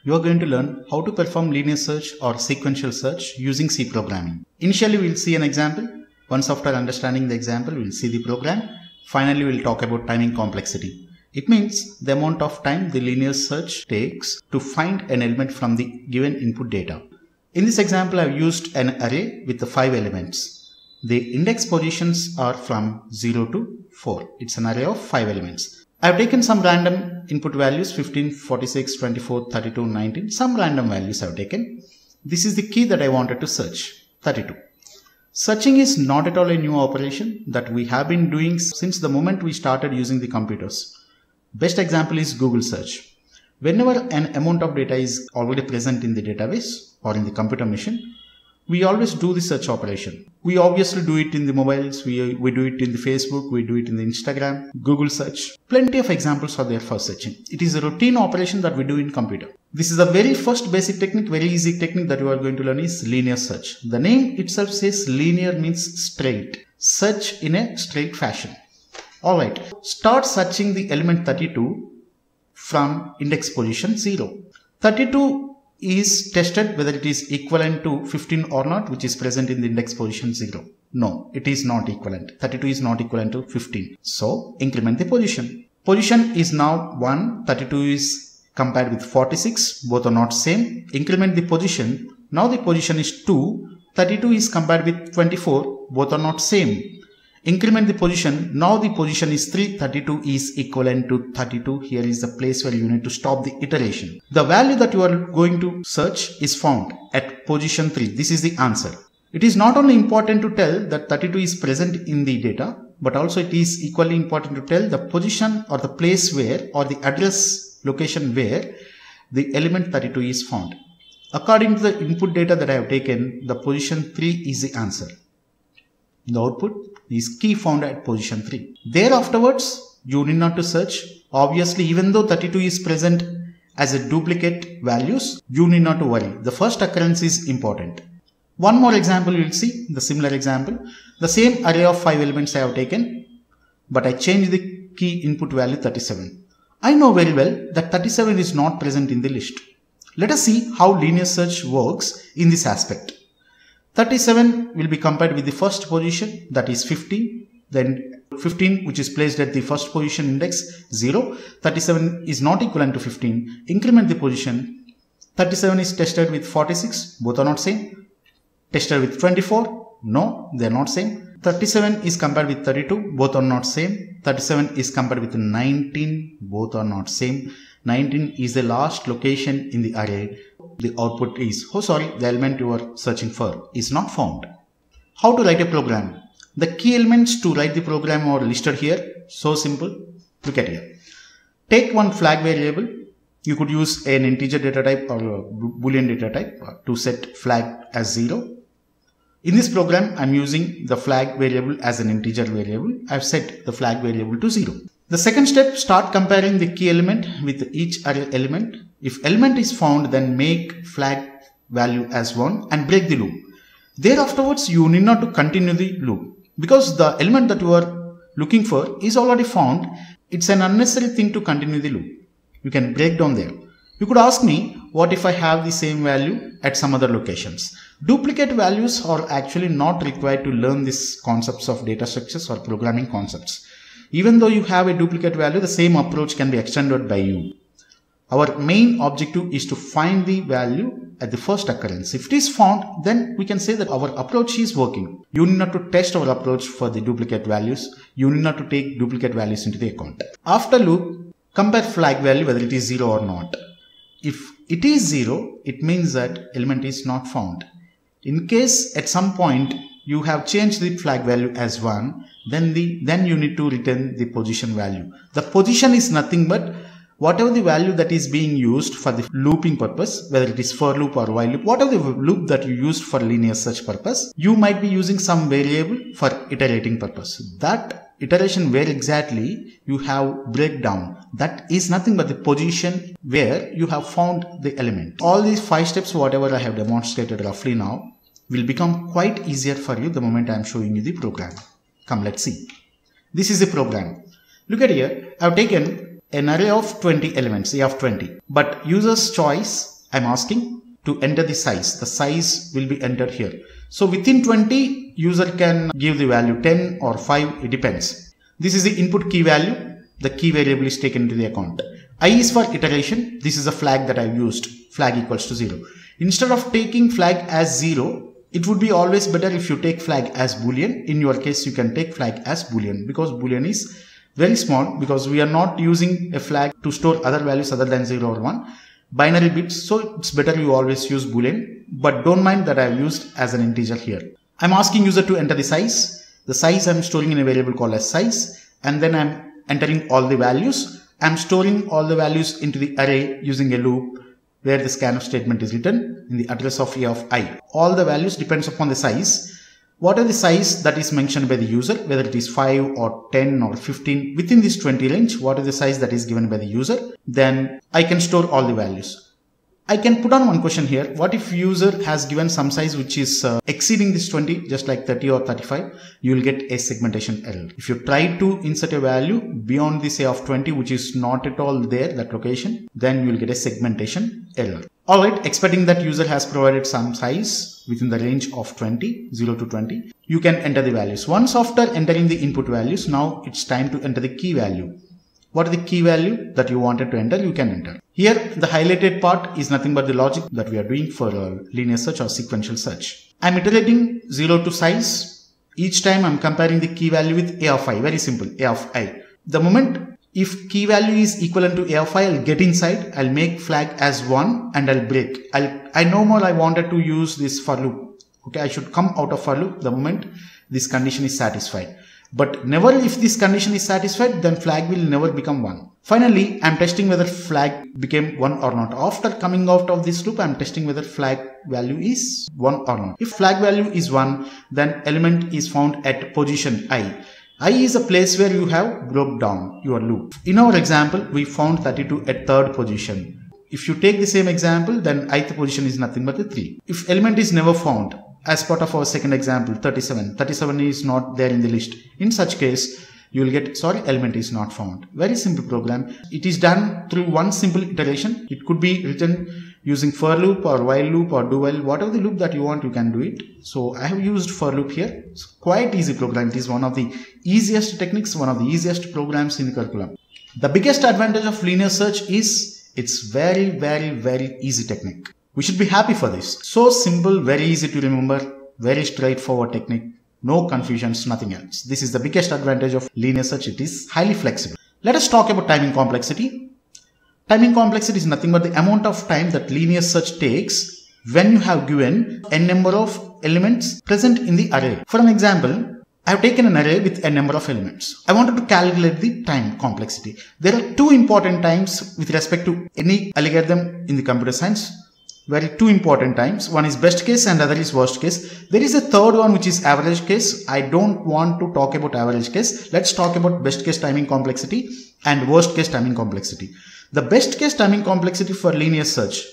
you are going to learn how to perform linear search or sequential search using C programming. Initially, we'll see an example. Once after understanding the example, we'll see the program. Finally, we'll talk about timing complexity. It means the amount of time the linear search takes to find an element from the given input data. In this example, I've used an array with the 5 elements. The index positions are from 0 to 4. It's an array of 5 elements. I've taken some random input values 15, 46, 24, 32, 19. Some random values I've taken. This is the key that I wanted to search, 32. Searching is not at all a new operation that we have been doing since the moment we started using the computers. Best example is Google search. Whenever an amount of data is already present in the database or in the computer machine, we always do the search operation. We obviously do it in the mobiles, we do it in the Facebook, we do it in the Instagram, Google search. Plenty of examples are there for searching. It is a routine operation that we do in computer. This is the very first basic technique, very easy technique that you are going to learn is linear search. The name itself says linear means straight. Search in a straight fashion. Alright, start searching the element 32 from index position 0. 32 is tested whether it is equivalent to 15 or not, which is present in the index position 0. No, it is not equivalent. 32 is not equivalent to 15. So increment the position. Position is now 1. 32 is compared with 46. Both are not same. Increment the position. Now the position is 2. 32 is compared with 24. Both are not same. Increment the position. Now the position is 3. 32 is equivalent to 32. Here is the place where you need to stop the iteration. The value that you are going to search is found at position 3. This is the answer. It is not only important to tell that 32 is present in the data, but also it is equally important to tell the position or the place where or the address location where the element 32 is found. According to the input data that I have taken, the position 3 is the answer. The output is key found at position 3. Thereafterwards, you need not to search. Obviously, even though 32 is present as a duplicate values, you need not to worry. The first occurrence is important. One more example you will see, the similar example. The same array of 5 elements I have taken, but I changed the key input value 37. I know very well that 37 is not present in the list. Let us see how linear search works in this aspect. 37 will be compared with the first position, that is 15, then 15 which is placed at the first position index 0. 37 is not equivalent to 15. Increment the position. 37 is tested with 46, both are not same. Tested with 24, no, they are not same. 37 is compared with 32, both are not same. 37 is compared with 19, both are not same. 19 is the last location in the array. The output is, the element you are searching for is not found. How to write a program? The key elements to write the program are listed here. So simple. Look at here. Take one flag variable. You could use an integer data type or a boolean data type to set flag as 0. In this program, I'm using the flag variable as an integer variable. I've set the flag variable to 0. The second step, start comparing the key element with each array element. If element is found, then make flag value as 1 and break the loop. Thereafterwards, you need not to continue the loop because the element that you are looking for is already found. It's an unnecessary thing to continue the loop. You can break down there. You could ask me, what if I have the same value at some other locations? Duplicate values are actually not required to learn these concepts of data structures or programming concepts. Even though you have a duplicate value, the same approach can be extended by you. Our main objective is to find the value at the first occurrence. If it is found, then we can say that our approach is working. You need not to test our approach for the duplicate values. You need not to take duplicate values into the account. After loop, compare flag value whether it is 0 or not. If it is 0, it means that element is not found. In case at some point you have changed the flag value as 1, then you need to return the position value. The position is nothing but whatever the value that is being used for the looping purpose, whether it is for loop or while loop, whatever the loop that you used for linear search purpose, you might be using some variable for iterating purpose. That iteration where exactly you have breakdown, that is nothing but the position where you have found the element. All these 5 steps, whatever I have demonstrated roughly now, will become quite easier for you the moment I am showing you the program. Come, let's see. This is the program. Look at here. I have taken an array of 20 elements, A of 20. But user's choice, I'm asking to enter the size. The size will be entered here. So within 20, user can give the value 10 or 5, it depends. This is the input key value. The key variable is taken into the account. I is for iteration. This is a flag that I've used. Flag equals to 0. Instead of taking flag as 0, it would be always better if you take flag as boolean. In your case, you can take flag as boolean because boolean is very small, because we are not using a flag to store other values other than 0 or 1. Binary bits, so it's better you always use boolean, but don't mind that I've used as an integer here. I'm asking user to enter the size. The size I'm storing in a variable called as size, and then I'm entering all the values. I'm storing all the values into the array using a loop where the scanf statement is written in the address of a of I. All the values depends upon the size. What are the size that is mentioned by the user, whether it is 5 or 10 or 15, within this 20 range, what is the size that is given by the user? Then I can store all the values. I can put on one question here. What if user has given some size which is exceeding this 20, just like 30 or 35, you will get a segmentation error. If you try to insert a value beyond the say of 20, which is not at all there, that location, then you will get a segmentation error. Alright, expecting that user has provided some size within the range of 20, 0 to 20, you can enter the values. Once after entering the input values, now it's time to enter the key value. What is the key value that you wanted to enter? You can enter. Here, the highlighted part is nothing but the logic that we are doing for linear search or sequential search. I'm iterating 0 to size. Each time I'm comparing the key value with a of I. Very simple, a of I. The moment if key value is equivalent to a of I, I'll get inside, I'll make flag as 1 and I'll break. I no more I wanted to use this for loop. Okay, I should come out of for loop the moment this condition is satisfied. But never if this condition is satisfied, then flag will never become 1. Finally, I'm testing whether flag became 1 or not. After coming out of this loop, I'm testing whether flag value is 1 or not. If flag value is 1, then element is found at position I. I is a place where you have broke down your loop. In our example, we found 32 at third position. If you take the same example, then ith position is nothing but the 3. If element is never found, as part of our second example, 37 is not there in the list. In such case, you will get, element is not found. Very simple program. It is done through one simple iteration. It could be written using for loop or while loop or do while, whatever the loop that you want, you can do it. So I have used for loop here. It's quite easy program. It is one of the easiest techniques, one of the easiest programs in the curriculum. The biggest advantage of linear search is it's very, very, very easy technique. We should be happy for this. So simple, very easy to remember, very straightforward technique, no confusions, nothing else. This is the biggest advantage of linear search. It is highly flexible. Let us talk about timing complexity. Timing complexity is nothing but the amount of time that linear search takes when you have given n number of elements present in the array. For an example, I have taken an array with n number of elements. I wanted to calculate the time complexity. There are two important times with respect to any algorithm in the computer science. Two important times. One is best case and other is worst case. There is a third one which is average case. I don't want to talk about average case. Let's talk about best case timing complexity and worst case timing complexity. The best case timing complexity for linear search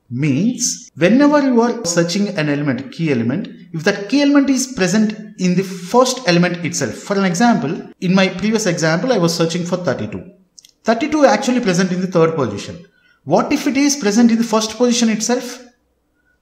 means whenever you are searching an element, key element, if that key element is present in the first element itself. For an example, in my previous example, I was searching for 32. 32 actually present in the third position. What if it is present in the first position itself?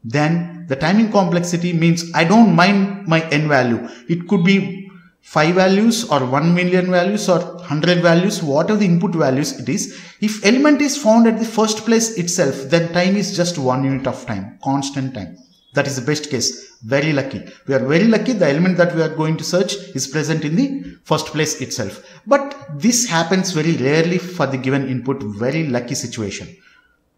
Then the timing complexity means I don't mind my n value. It could be 5 values or 1 million values or 100 values, whatever the input values it is. If element is found at the first place itself, then time is just 1 unit of time, constant time. That is the best case. Very lucky. We are very lucky the element that we are going to search is present in the first place itself. But this happens very rarely for the given input. Very lucky situation.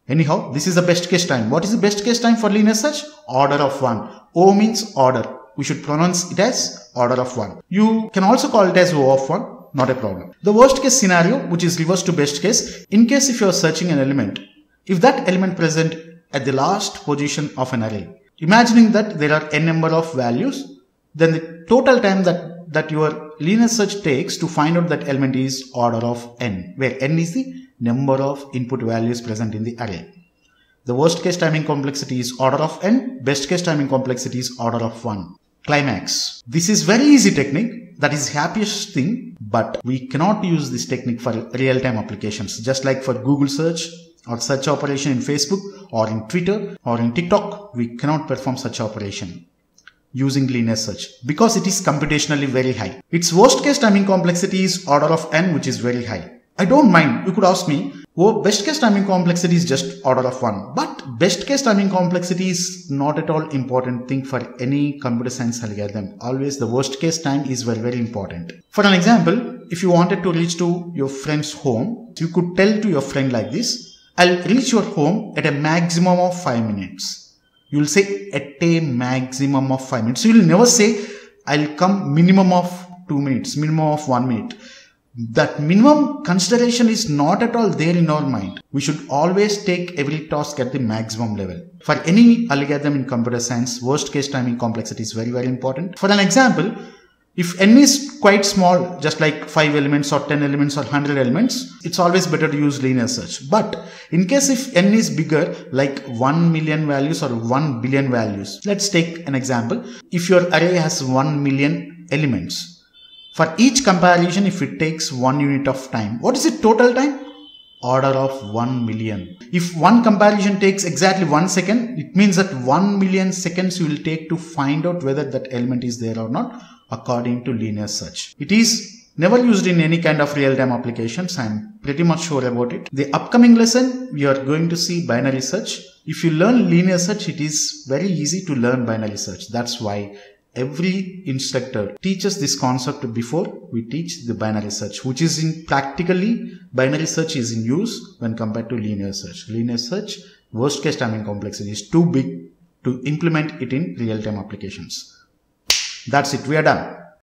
Anyhow, this is the best case time. What is the best case time for linear search? Order of 1. O means order. We should pronounce it as order of 1. You can also call it as O of 1. Not a problem. The worst case scenario, which is reverse to best case, in case if you are searching an element, if that element present at the last position of an array, imagining that there are n number of values, then the total time that your linear search takes to find out that element is order of n, where n is the number of input values present in the array. The worst case timing complexity is order of n, best case timing complexity is order of 1. Climax. This is very easy technique. That is happiest thing, but we cannot use this technique for real-time applications. Just like for Google search or search operation in Facebook or in Twitter or in TikTok, we cannot perform such operation using linear search because it is computationally very high. Its worst case timing complexity is order of n, which is very high. I don't mind. You could ask me, oh, best case timing complexity is just order of 1. But best case timing complexity is not at all important thing for any computer science algorithm. Always the worst case time is very, very important. For an example, if you wanted to reach to your friend's home, you could tell to your friend like this, I'll reach your home at a maximum of 5 minutes. You'll say at a maximum of 5 minutes. You will never say I'll come minimum of 2 minutes, minimum of 1 minute. That minimum consideration is not at all there in our mind. We should always take every task at the maximum level. For any algorithm in computer science, worst case timing complexity is very, very important. For an example, if n is quite small, just like 5 elements or 10 elements or 100 elements, it's always better to use linear search. But in case if n is bigger, like 1 million values or 1 billion values, let's take an example. If your array has 1 million elements, for each comparison, if it takes 1 unit of time, what is the total time? Order of 1 million. If one comparison takes exactly 1 second, it means that 1 million seconds you will take to find out whether that element is there or not according to linear search. It is never used in any kind of real-time applications. I'm pretty much sure about it. The upcoming lesson, we are going to see binary search. If you learn linear search, it is very easy to learn binary search. That's why every instructor teaches this concept before we teach the binary search, which is in practically binary search is in use when compared to linear search. Linear search, worst case timing complexity is too big to implement it in real-time applications. That's it. We are done.